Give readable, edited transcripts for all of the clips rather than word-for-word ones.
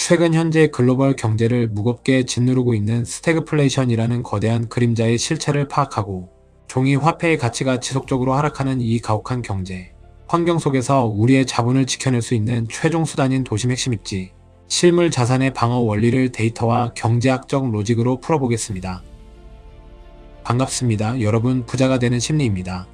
최근 현재 글로벌 경제를 무겁게 짓누르고 있는 스태그플레이션이라는 거대한 그림자의 실체를 파악하고 종이 화폐의 가치가 지속적으로 하락하는 이 가혹한 경제 환경 속에서 우리의 자본을 지켜낼 수 있는 최종 수단인 도심 핵심 입지, 실물 자산의 방어 원리를 데이터와 경제학적 로직으로 풀어보겠습니다. 반갑습니다. 여러분, 부자가 되는 심리입니다.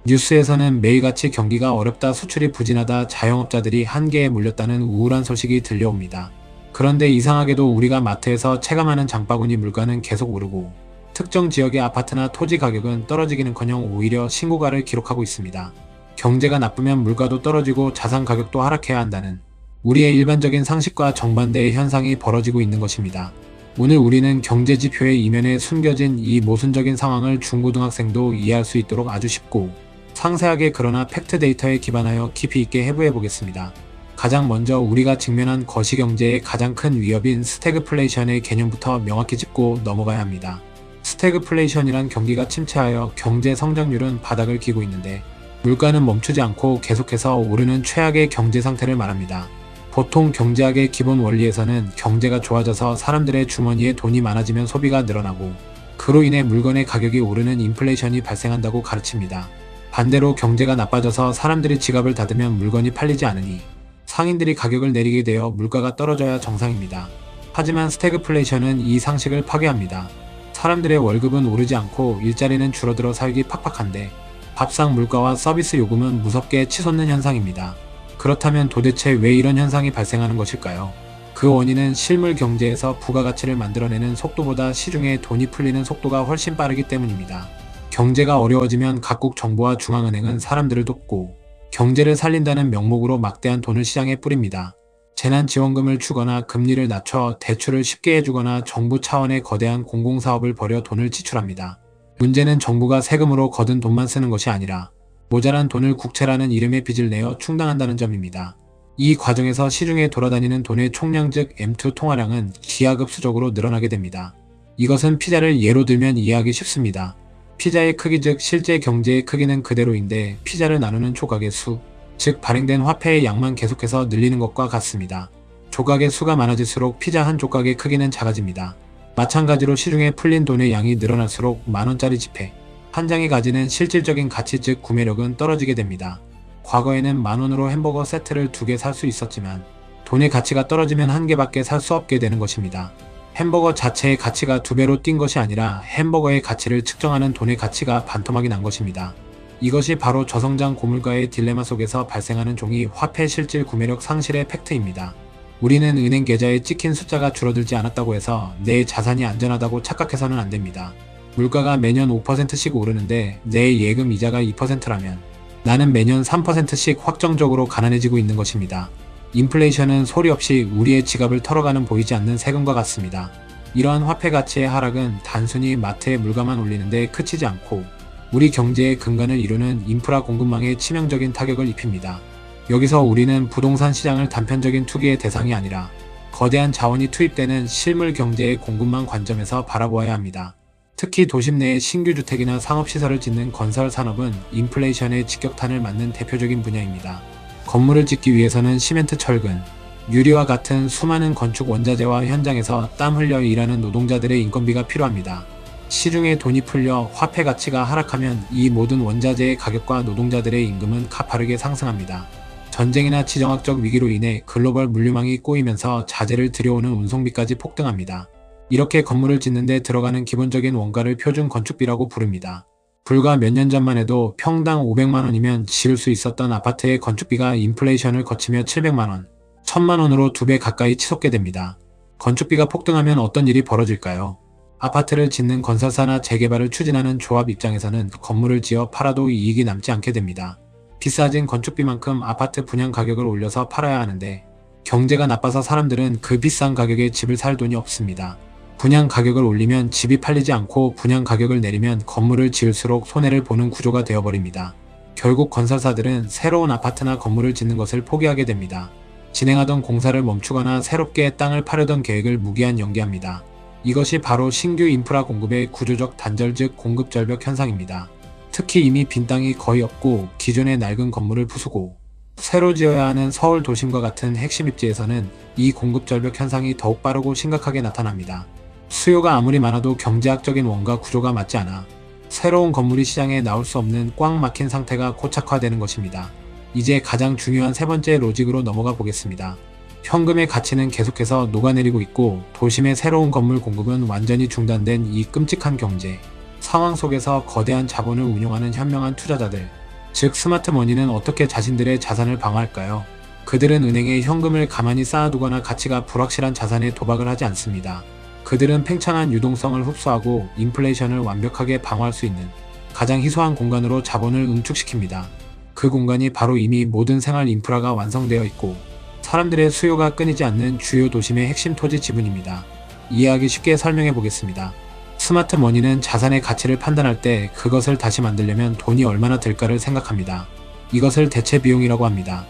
뉴스에서는 매일같이 경기가 어렵다, 수출이 부진하다, 자영업자들이 한계에 물렸다는 우울한 소식이 들려옵니다. 그런데 이상하게도 우리가 마트에서 체감하는 장바구니 물가는 계속 오르고 특정 지역의 아파트나 토지 가격은 떨어지기는커녕 오히려 신고가를 기록하고 있습니다. 경제가 나쁘면 물가도 떨어지고 자산 가격도 하락해야 한다는 우리의 일반적인 상식과 정반대의 현상이 벌어지고 있는 것입니다. 오늘 우리는 경제 지표의 이면에 숨겨진 이 모순적인 상황을 중고등학생도 이해할 수 있도록 아주 쉽고 상세하게 그러나 팩트 데이터에 기반하여 깊이 있게 해부해 보겠습니다. 가장 먼저 우리가 직면한 거시경제의 가장 큰 위협인 스태그플레이션의 개념부터 명확히 짚고 넘어가야 합니다. 스태그플레이션이란 경기가 침체하여 경제 성장률은 바닥을 기고 있는데 물가는 멈추지 않고 계속해서 오르는 최악의 경제 상태를 말합니다. 보통 경제학의 기본 원리에서는 경제가 좋아져서 사람들의 주머니에 돈이 많아지면 소비가 늘어나고 그로 인해 물건의 가격이 오르는 인플레이션이 발생한다고 가르칩니다. 반대로 경제가 나빠져서 사람들이 지갑을 닫으면 물건이 팔리지 않으니 상인들이 가격을 내리게 되어 물가가 떨어져야 정상입니다. 하지만 스태그플레이션은 이 상식을 파괴합니다. 사람들의 월급은 오르지 않고 일자리는 줄어들어 살기 팍팍한데 밥상 물가와 서비스 요금은 무섭게 치솟는 현상입니다. 그렇다면 도대체 왜 이런 현상이 발생하는 것일까요? 그 원인은 실물 경제에서 부가가치를 만들어내는 속도보다 시중에 돈이 풀리는 속도가 훨씬 빠르기 때문입니다. 경제가 어려워지면 각국 정부와 중앙은행은 사람들을 돕고 경제를 살린다는 명목으로 막대한 돈을 시장에 뿌립니다. 재난지원금을 주거나 금리를 낮춰 대출을 쉽게 해주거나 정부 차원의 거대한 공공사업을 벌여 돈을 지출합니다. 문제는 정부가 세금으로 거둔 돈만 쓰는 것이 아니라 모자란 돈을 국채라는 이름의 빚을 내어 충당한다는 점입니다. 이 과정에서 시중에 돌아다니는 돈의 총량 즉 M2 통화량은 기하급수적으로 늘어나게 됩니다. 이것은 피자를 예로 들면 이해하기 쉽습니다. 피자의 크기 즉 실제 경제의 크기는 그대로인데 피자를 나누는 조각의 수, 즉 발행된 화폐의 양만 계속해서 늘리는 것과 같습니다. 조각의 수가 많아질수록 피자 한 조각의 크기는 작아집니다. 마찬가지로 시중에 풀린 돈의 양이 늘어날수록 만원짜리 지폐 한 장이 가지는 실질적인 가치 즉 구매력은 떨어지게 됩니다. 과거에는 만원으로 햄버거 세트를 2개 살 수 있었지만 돈의 가치가 떨어지면 1개밖에 살 수 없게 되는 것입니다. 햄버거 자체의 가치가 2배로 뛴 것이 아니라 햄버거의 가치를 측정하는 돈의 가치가 반토막이 난 것입니다. 이것이 바로 저성장 고물가의 딜레마 속에서 발생하는 종이 화폐 실질 구매력 상실의 팩트입니다. 우리는 은행 계좌에 찍힌 숫자가 줄어들지 않았다고 해서 내 자산이 안전하다고 착각해서는 안됩니다. 물가가 매년 5%씩 오르는데 내 예금 이자가 2%라면 나는 매년 3%씩 확정적으로 가난해지고 있는 것입니다. 인플레이션은 소리 없이 우리의 지갑을 털어가는 보이지 않는 세금과 같습니다. 이러한 화폐 가치의 하락은 단순히 마트의 물가만 올리는데 그치지 않고 우리 경제의 근간을 이루는 인프라 공급망에 치명적인 타격을 입힙니다. 여기서 우리는 부동산 시장을 단편적인 투기의 대상이 아니라 거대한 자원이 투입되는 실물 경제의 공급망 관점에서 바라보아야 합니다. 특히 도심 내에 신규 주택이나 상업시설을 짓는 건설 산업은 인플레이션의 직격탄을 맞는 대표적인 분야입니다. 건물을 짓기 위해서는 시멘트, 철근, 유리와 같은 수많은 건축 원자재와 현장에서 땀 흘려 일하는 노동자들의 인건비가 필요합니다. 시중에 돈이 풀려 화폐 가치가 하락하면 이 모든 원자재의 가격과 노동자들의 임금은 가파르게 상승합니다. 전쟁이나 지정학적 위기로 인해 글로벌 물류망이 꼬이면서 자재를 들여오는 운송비까지 폭등합니다. 이렇게 건물을 짓는데 들어가는 기본적인 원가를 표준 건축비라고 부릅니다. 불과 몇 년 전만 해도 평당 500만원이면 지을 수 있었던 아파트의 건축비가 인플레이션을 거치며 700만원, 1000만원으로 2배 가까이 치솟게 됩니다. 건축비가 폭등하면 어떤 일이 벌어질까요? 아파트를 짓는 건설사나 재개발을 추진하는 조합 입장에서는 건물을 지어 팔아도 이익이 남지 않게 됩니다. 비싸진 건축비만큼 아파트 분양 가격을 올려서 팔아야 하는데 경제가 나빠서 사람들은 그 비싼 가격에 집을 살 돈이 없습니다. 분양 가격을 올리면 집이 팔리지 않고 분양 가격을 내리면 건물을 지을수록 손해를 보는 구조가 되어버립니다. 결국 건설사들은 새로운 아파트나 건물을 짓는 것을 포기하게 됩니다. 진행하던 공사를 멈추거나 새롭게 땅을 파려던 계획을 무기한 연기합니다. 이것이 바로 신규 인프라 공급의 구조적 단절 즉 공급 절벽 현상입니다. 특히 이미 빈 땅이 거의 없고 기존의 낡은 건물을 부수고 새로 지어야 하는 서울 도심과 같은 핵심 입지에서는 이 공급 절벽 현상이 더욱 빠르고 심각하게 나타납니다. 수요가 아무리 많아도 경제학적인 원가 구조가 맞지 않아 새로운 건물이 시장에 나올 수 없는 꽉 막힌 상태가 고착화되는 것입니다. 이제 가장 중요한 세 번째 로직으로 넘어가 보겠습니다. 현금의 가치는 계속해서 녹아내리고 있고 도심의 새로운 건물 공급은 완전히 중단된 이 끔찍한 경제 상황 속에서 거대한 자본을 운용하는 현명한 투자자들, 즉 스마트머니는 어떻게 자신들의 자산을 방어할까요? 그들은 은행에 현금을 가만히 쌓아두거나 가치가 불확실한 자산에 도박을 하지 않습니다. 그들은 팽창한 유동성을 흡수하고 인플레이션을 완벽하게 방어할 수 있는 가장 희소한 공간으로 자본을 응축시킵니다. 그 공간이 바로 이미 모든 생활 인프라가 완성되어 있고 사람들의 수요가 끊이지 않는 주요 도심의 핵심 토지 지분입니다. 이해하기 쉽게 설명해 보겠습니다. 스마트 머니는 자산의 가치를 판단할 때 그것을 다시 만들려면 돈이 얼마나 들까를 생각합니다. 이것을 대체 비용이라고 합니다.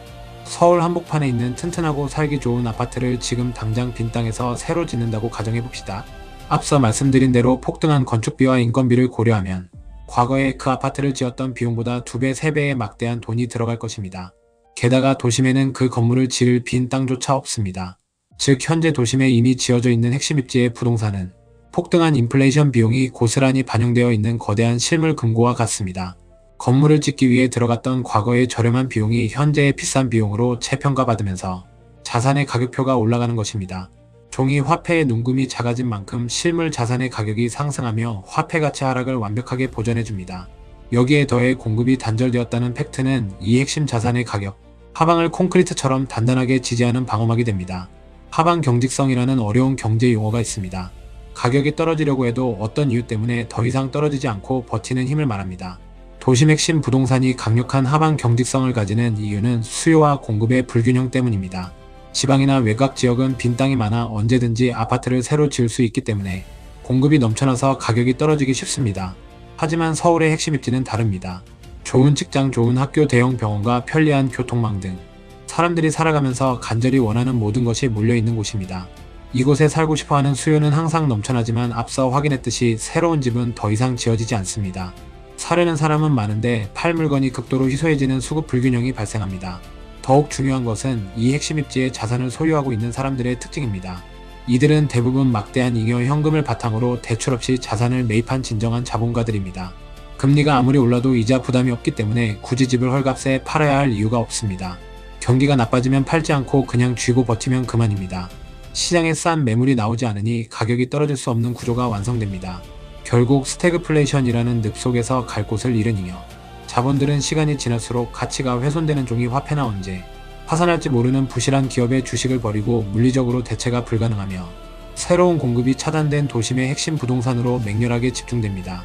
서울 한복판에 있는 튼튼하고 살기 좋은 아파트를 지금 당장 빈 땅에서 새로 짓는다고 가정해 봅시다. 앞서 말씀드린 대로 폭등한 건축비와 인건비를 고려하면 과거에 그 아파트를 지었던 비용보다 2배, 3배의 막대한 돈이 들어갈 것입니다. 게다가 도심에는 그 건물을 지을 빈 땅조차 없습니다. 즉 현재 도심에 이미 지어져 있는 핵심 입지의 부동산은 폭등한 인플레이션 비용이 고스란히 반영되어 있는 거대한 실물 금고와 같습니다. 건물을 짓기 위해 들어갔던 과거의 저렴한 비용이 현재의 비싼 비용으로 재평가받으면서 자산의 가격표가 올라가는 것입니다. 종이 화폐의 눈금이 작아진 만큼 실물 자산의 가격이 상승하며 화폐 가치 하락을 완벽하게 보전해줍니다. 여기에 더해 공급이 단절되었다는 팩트는 이 핵심 자산의 가격, 하방을 콘크리트처럼 단단하게 지지하는 방어막이 됩니다. 하방 경직성이라는 어려운 경제 용어가 있습니다. 가격이 떨어지려고 해도 어떤 이유 때문에 더 이상 떨어지지 않고 버티는 힘을 말합니다. 도심 핵심 부동산이 강력한 하방 경직성을 가지는 이유는 수요와 공급의 불균형 때문입니다. 지방이나 외곽 지역은 빈 땅이 많아 언제든지 아파트를 새로 지을 수 있기 때문에 공급이 넘쳐나서 가격이 떨어지기 쉽습니다. 하지만 서울의 핵심 입지는 다릅니다. 좋은 직장, 좋은 학교, 대형 병원과 편리한 교통망 등 사람들이 살아가면서 간절히 원하는 모든 것이 몰려있는 곳입니다. 이곳에 살고 싶어하는 수요는 항상 넘쳐나지만 앞서 확인했듯이 새로운 집은 더 이상 지어지지 않습니다. 사려는 사람은 많은데 팔 물건이 극도로 희소해지는 수급 불균형이 발생합니다. 더욱 중요한 것은 이 핵심 입지에 자산을 소유하고 있는 사람들의 특징입니다. 이들은 대부분 막대한 잉여 현금을 바탕으로 대출 없이 자산을 매입한 진정한 자본가들입니다. 금리가 아무리 올라도 이자 부담이 없기 때문에 굳이 집을 헐값에 팔아야 할 이유가 없습니다. 경기가 나빠지면 팔지 않고 그냥 쥐고 버티면 그만입니다. 시장에 싼 매물이 나오지 않으니 가격이 떨어질 수 없는 구조가 완성됩니다. 결국 스태그플레이션이라는 늪 속에서 갈 곳을 잃은 잉여. 자본들은 시간이 지날수록 가치가 훼손되는 종이 화폐나 언제 파산할지 모르는 부실한 기업의 주식을 버리고 물리적으로 대체가 불가능하며 새로운 공급이 차단된 도심의 핵심 부동산으로 맹렬하게 집중됩니다.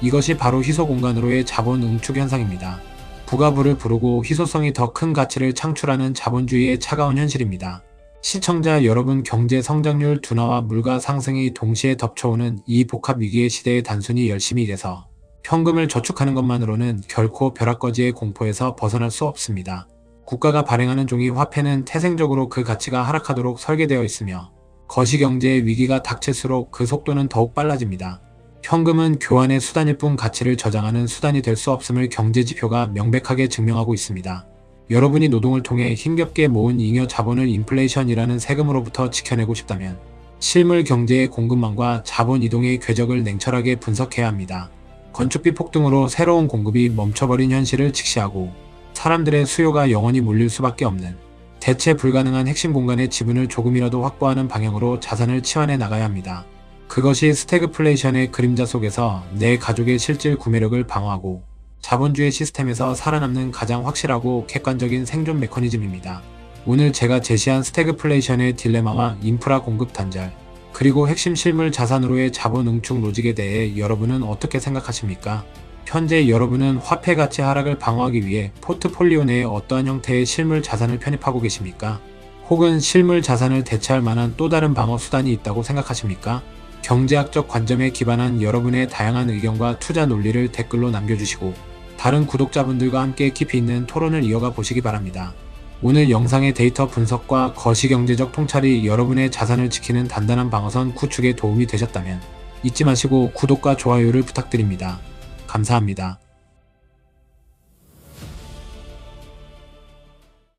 이것이 바로 희소 공간으로의 자본 응축 현상입니다. 부가부를 부르고 희소성이 더 큰 가치를 창출하는 자본주의의 차가운 현실입니다. 시청자 여러분, 경제 성장률 둔화와 물가 상승이 동시에 덮쳐오는 이 복합 위기의 시대에 단순히 열심히 일해서 현금을 저축하는 것만으로는 결코 벼락거지의 공포에서 벗어날 수 없습니다. 국가가 발행하는 종이 화폐는 태생적으로 그 가치가 하락하도록 설계되어 있으며 거시경제의 위기가 닥칠수록 그 속도는 더욱 빨라집니다. 현금은 교환의 수단일 뿐 가치를 저장하는 수단이 될 수 없음을 경제지표가 명백하게 증명하고 있습니다. 여러분이 노동을 통해 힘겹게 모은 잉여 자본을 인플레이션이라는 세금으로부터 지켜내고 싶다면 실물 경제의 공급망과 자본 이동의 궤적을 냉철하게 분석해야 합니다. 건축비 폭등으로 새로운 공급이 멈춰버린 현실을 직시하고 사람들의 수요가 영원히 몰릴 수밖에 없는 대체 불가능한 핵심 공간의 지분을 조금이라도 확보하는 방향으로 자산을 치환해 나가야 합니다. 그것이 스태그플레이션의 그림자 속에서 내 가족의 실질 구매력을 방어하고 자본주의 시스템에서 살아남는 가장 확실하고 객관적인 생존 메커니즘입니다. 오늘 제가 제시한 스태그플레이션의 딜레마와 인프라 공급 단절, 그리고 핵심 실물 자산으로의 자본 응축 로직에 대해 여러분은 어떻게 생각하십니까? 현재 여러분은 화폐 가치 하락을 방어하기 위해 포트폴리오 내에 어떠한 형태의 실물 자산을 편입하고 계십니까? 혹은 실물 자산을 대체할 만한 또 다른 방어 수단이 있다고 생각하십니까? 경제학적 관점에 기반한 여러분의 다양한 의견과 투자 논리를 댓글로 남겨주시고 다른 구독자분들과 함께 깊이 있는 토론을 이어가 보시기 바랍니다. 오늘 영상의 데이터 분석과 거시경제적 통찰이 여러분의 자산을 지키는 단단한 방어선 구축에 도움이 되셨다면 잊지 마시고 구독과 좋아요를 부탁드립니다. 감사합니다.